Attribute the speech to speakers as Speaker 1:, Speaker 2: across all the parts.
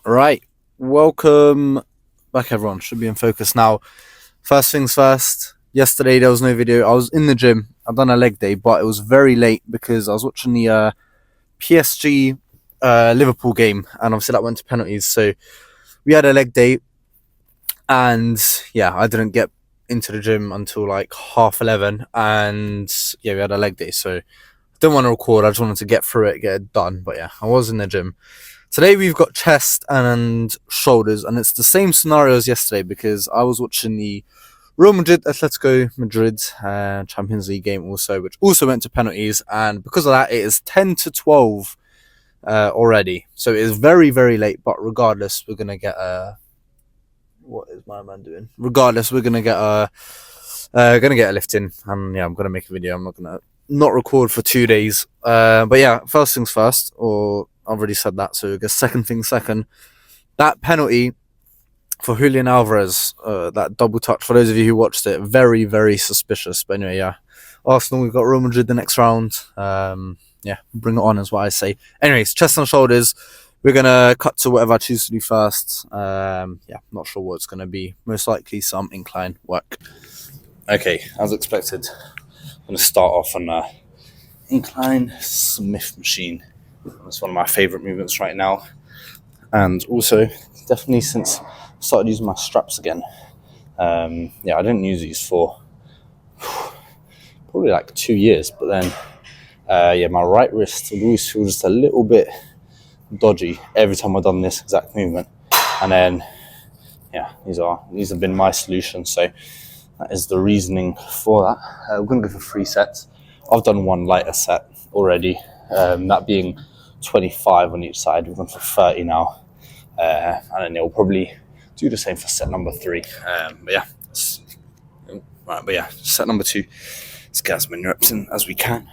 Speaker 1: Right, welcome back everyone. Should be in focus now. First things first, yesterday there was no video. I was in the gym. I've done a leg day, but it was very late because I was watching the PSG Liverpool game, and obviously that went to penalties. So we had a leg day, and yeah, I didn't get into the gym until like 11:30, and yeah, we had a leg day. So I didn't want to record. I just wanted to get through it, get it done. But yeah, I was in the gym. Today we've got chest and shoulders, and it's the same scenario as yesterday because I was watching the Real Madrid Atletico Madrid Champions League game also, which also went to penalties, and because of that, it is 10-12 already. So it is very, very late. But regardless, we're gonna get a. What is my man doing? Regardless, we're gonna get a lift in, and yeah, I'm gonna make a video. I'm not gonna not record for 2 days. But yeah, first things first, or I've already said that, so I guess second thing second. That penalty for Julian Alvarez, that double touch, for those of you who watched it, very, very suspicious. But anyway, yeah. Arsenal, we've got Real Madrid the next round. Yeah, bring it on is what I say. Anyways, chest and shoulders. We're going to cut to whatever I choose to do first. Yeah, not sure what it's going to be. Most likely some incline work. Okay, as expected, I'm going to start off on Incline Smith machine. It's one of my favourite movements right now. And also, definitely since I started using my straps again. Yeah, I didn't use these for probably like 2 years. But then, yeah, my right wrist would always feel just a little bit dodgy every time I've done this exact movement. And then, yeah, these have been my solution. So that is the reasoning for that. We're going to go for 3 sets. I've done one lighter set already, that being 25 on each side. We've gone for 30 now. And then we'll probably do the same for set number 3. But yeah, set number 2. Let's get as many reps in as we can.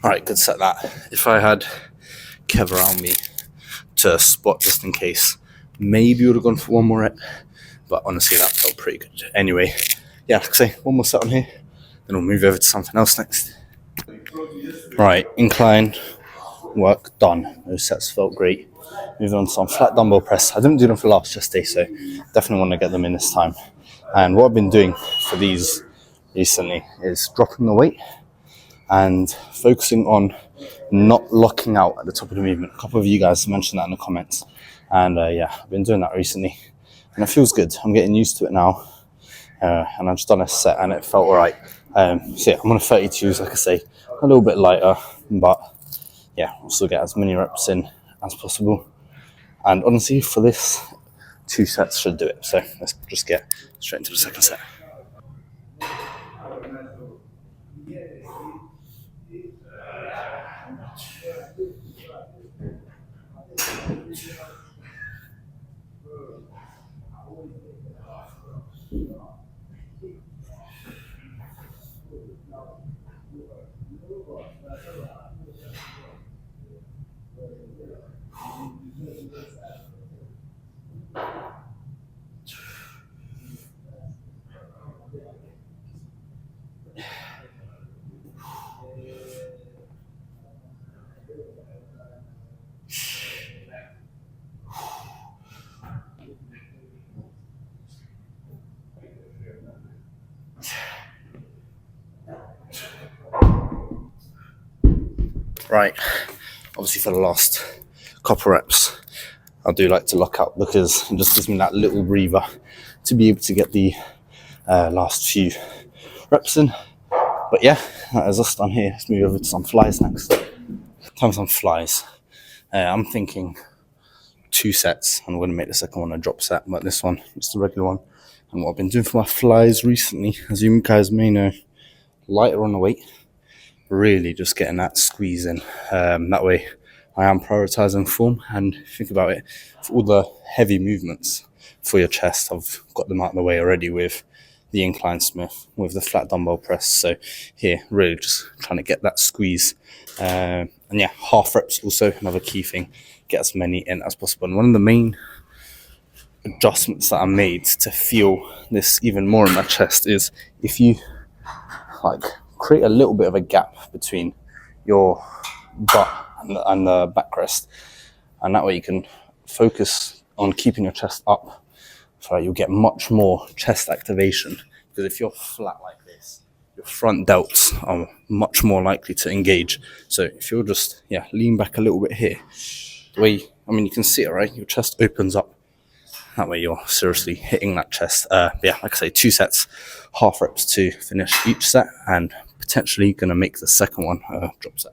Speaker 1: Alright, good set that. If I had Kev around me to spot just in case, maybe would have gone for one more rep. But honestly, that felt pretty good. Anyway, yeah, like I say, one more set on here. Then we'll move over to something else next. Right, incline work done. Those sets felt great. Moving on to some flat dumbbell press. I didn't do them for last chest day, so definitely want to get them in this time. And what I've been doing for these recently is dropping the weight and focusing on not locking out at the top of the movement. A couple of you guys mentioned that in the comments. And yeah, I've been doing that recently. And it feels good. I'm getting used to it now. And I've just done a set and it felt all right. So yeah, I'm on a 32s, like I say, a little bit lighter. But yeah, we'll still get as many reps in as possible. And honestly, for this, 2 sets should do it. So let's just get straight into the second set. Right, obviously for the last couple reps, I do like to lock out because it just gives me that little breather to be able to get the last few reps in. But yeah, that is us done here. Let's move over to some flies next. Time for some flies. I'm thinking 2 sets. I'm going to make the second one a drop set, but this one is the regular one. And what I've been doing for my flies recently, as you guys may know, lighter on the weight, really just getting that squeeze in. That way I am prioritizing form, and think about it, for all the heavy movements for your chest, I've got them out of the way already with the Incline Smith, with the flat dumbbell press. So here, really just trying to get that squeeze. And yeah, half reps also another key thing. Get as many in as possible. And one of the main adjustments that I made to feel this even more in my chest is if you like create a little bit of a gap between your butt and the backrest, and that way you can focus on keeping your chest up, so you'll get much more chest activation. Because if you're flat like this, your front delts are much more likely to engage. So if you'll just lean back a little bit here, the way you can see it, right? Your chest opens up. That way you're seriously hitting that chest. Like I say, 2 sets, half reps to finish each set, and potentially going to make the second one a drop set.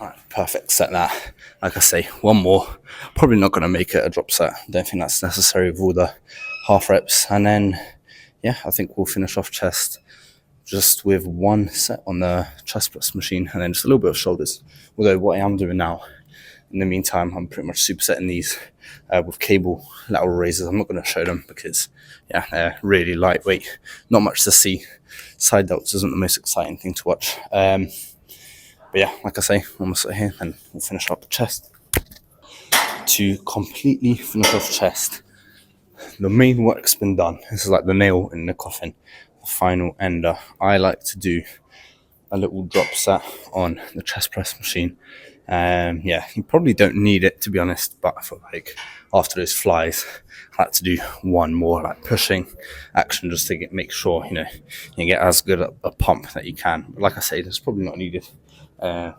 Speaker 1: Alright, perfect. Set that. Like I say, one more. Probably not going to make it a drop set. Don't think that's necessary with all the half reps. And then, I think we'll finish off chest just with 1 set on the chest press machine, and then just a little bit of shoulders. Although what I am doing now, in the meantime, I'm pretty much supersetting these with cable lateral raises. I'm not going to show them because, they're really lightweight. Not much to see. Side delts isn't the most exciting thing to watch. But like I say, almost at here, and we'll finish up the chest. To completely finish off chest, the main work's been done. This is like the nail in the coffin, the final ender. I like to do a little drop set on the chest press machine. You probably don't need it, to be honest, but for after those flies, I like to do one more pushing action just to make sure you get as good a pump that you can. But like I say, that's probably not needed. I'm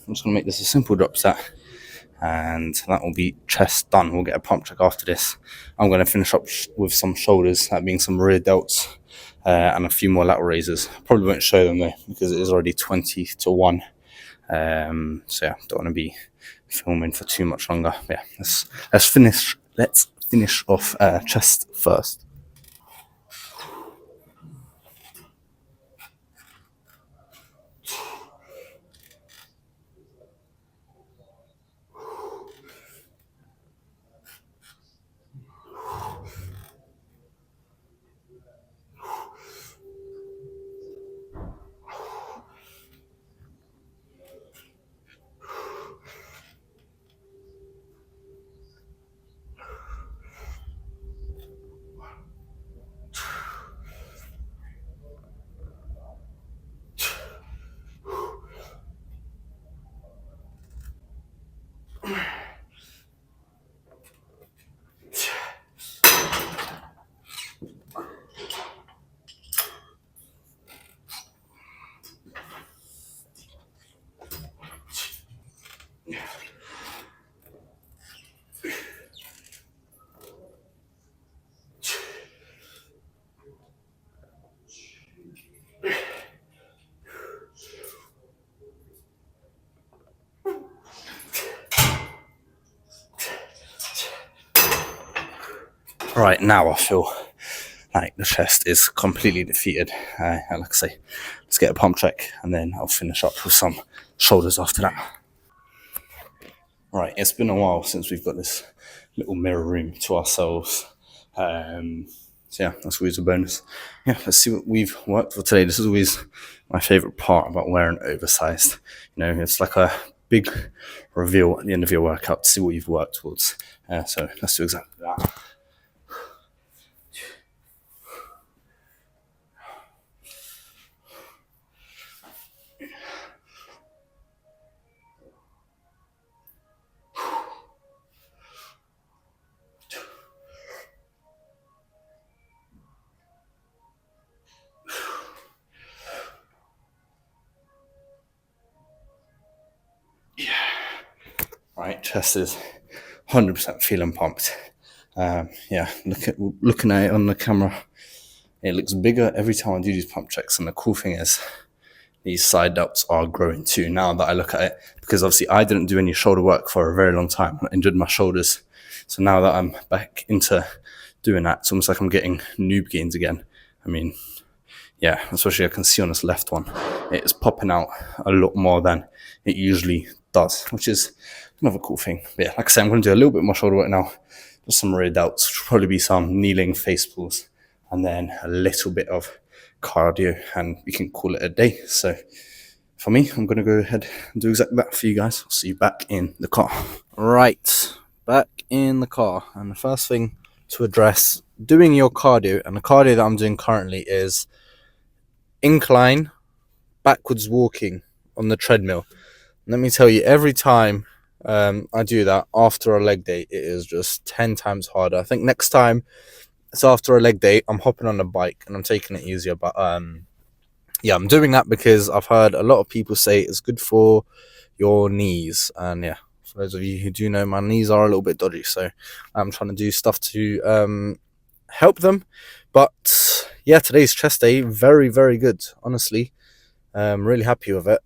Speaker 1: just gonna make this a simple drop set, and that will be chest done. We'll get a pump check after this. I'm going to finish up with some shoulders, that being some rear delts, and a few more lateral raises. Probably won't show them though because it is already 20-1. Don't want to be filming for too much longer. Let's finish off chest first. Right, now I feel like the chest is completely defeated. And like I say, let's get a pump check, and then I'll finish up with some shoulders after that. Right, it's been a while since we've got this little mirror room to ourselves. That's always a bonus. Let's see what we've worked for today. This is always my favourite part about wearing oversized. It's like a big reveal at the end of your workout to see what you've worked towards. So let's do exactly that. chest is 100% feeling pumped. Yeah, looking at it on the camera, it looks bigger every time I do these pump checks. And the cool thing is, these side delts are growing too now that I look at it, because obviously I didn't do any shoulder work for a very long time. I injured my shoulders. So now that I'm back into doing that, it's almost like I'm getting noob gains again. I mean, yeah, especially I can see on this left one, it is popping out a lot more than it usually does, which is another cool thing. But yeah, like I said, I'm going to do a little bit more shoulder work now. Just some rear delts, which will probably be some kneeling face pulls, and then a little bit of cardio, and we can call it a day. So for me, I'm going to go ahead and do exactly that for you guys. I'll see you back in the car. Right, back in the car. And the first thing to address, doing your cardio, and the cardio that I'm doing currently is incline backwards walking on the treadmill. Let me tell you, every time I do that after a leg day, it is just 10 times harder. I think next time it's after a leg day, I'm hopping on the bike and I'm taking it easier. But yeah, I'm doing that because I've heard a lot of people say it's good for your knees. And yeah, for those of you who do know, my knees are a little bit dodgy, so I'm trying to do stuff to help them. But yeah, today's chest day, very, very good, honestly. I'm really happy with it.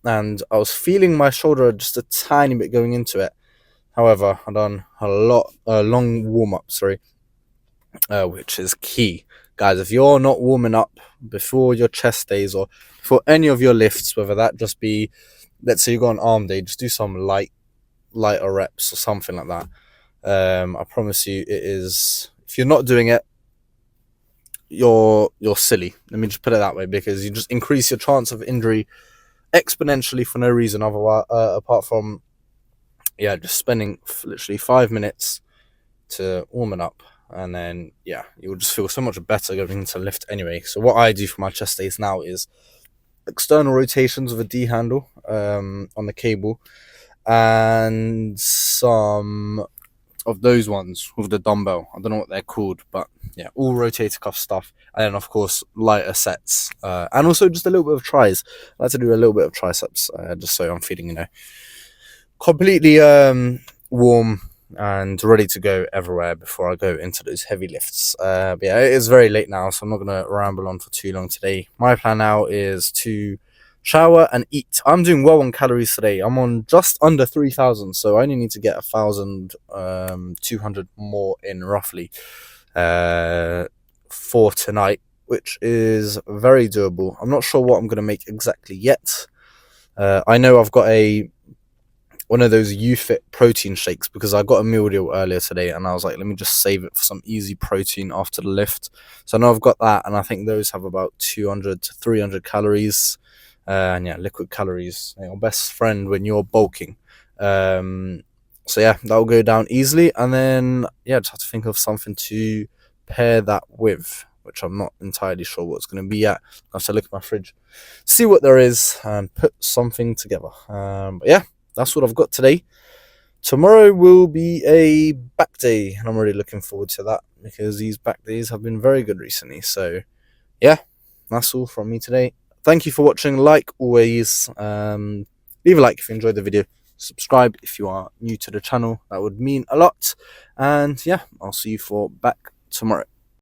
Speaker 1: And I was feeling my shoulder just a tiny bit going into it. However, I've done a long warm-up, which is key. Guys, if you're not warming up before your chest days or for any of your lifts, whether that just be, let's say you got an arm day, just do some lighter reps or something like that. I promise you, it is, if you're not doing it, you're silly. Let me just put it that way, because you just increase your chance of injury exponentially for no reason otherwise, apart from just spending literally 5 minutes to warming up, and then you'll just feel so much better going into lift anyway. So what I do for my chest days now is external rotations with a D handle on the cable, and some of those ones with the dumbbell. I don't know what they're called, but yeah, all rotator cuff stuff. And then of course lighter sets, and also just a little bit of tries. I like to do a little bit of triceps, just so I'm feeling, completely warm and ready to go everywhere before I go into those heavy lifts. But yeah, it is very late now, so I'm not going to ramble on for too long today. My plan now is to shower and eat. I'm doing well on calories today. I'm on just under 3,000, so I only need to get 1,200 more in roughly for tonight, which is very doable. I'm not sure what I'm going to make exactly yet. I know I've got one of those UFit protein shakes, because I got a meal deal earlier today and I was like, let me just save it for some easy protein after the lift. So I know I've got that, and I think those have about 200 to 300 calories. And yeah, liquid calories, your best friend when you're bulking. So yeah, that'll go down easily. And then just have to think of something to pair that with, which I'm not entirely sure what it's going to be yet. I have to look at my fridge, see what there is, and put something together. But yeah, that's what I've got today. Tomorrow will be a back day, and I'm really looking forward to that, because these back days have been very good recently. So yeah, that's all from me today. Thank you for watching. Like always, leave a like if you enjoyed the video. Subscribe if you are new to the channel. That would mean a lot. And yeah, I'll see you for back tomorrow.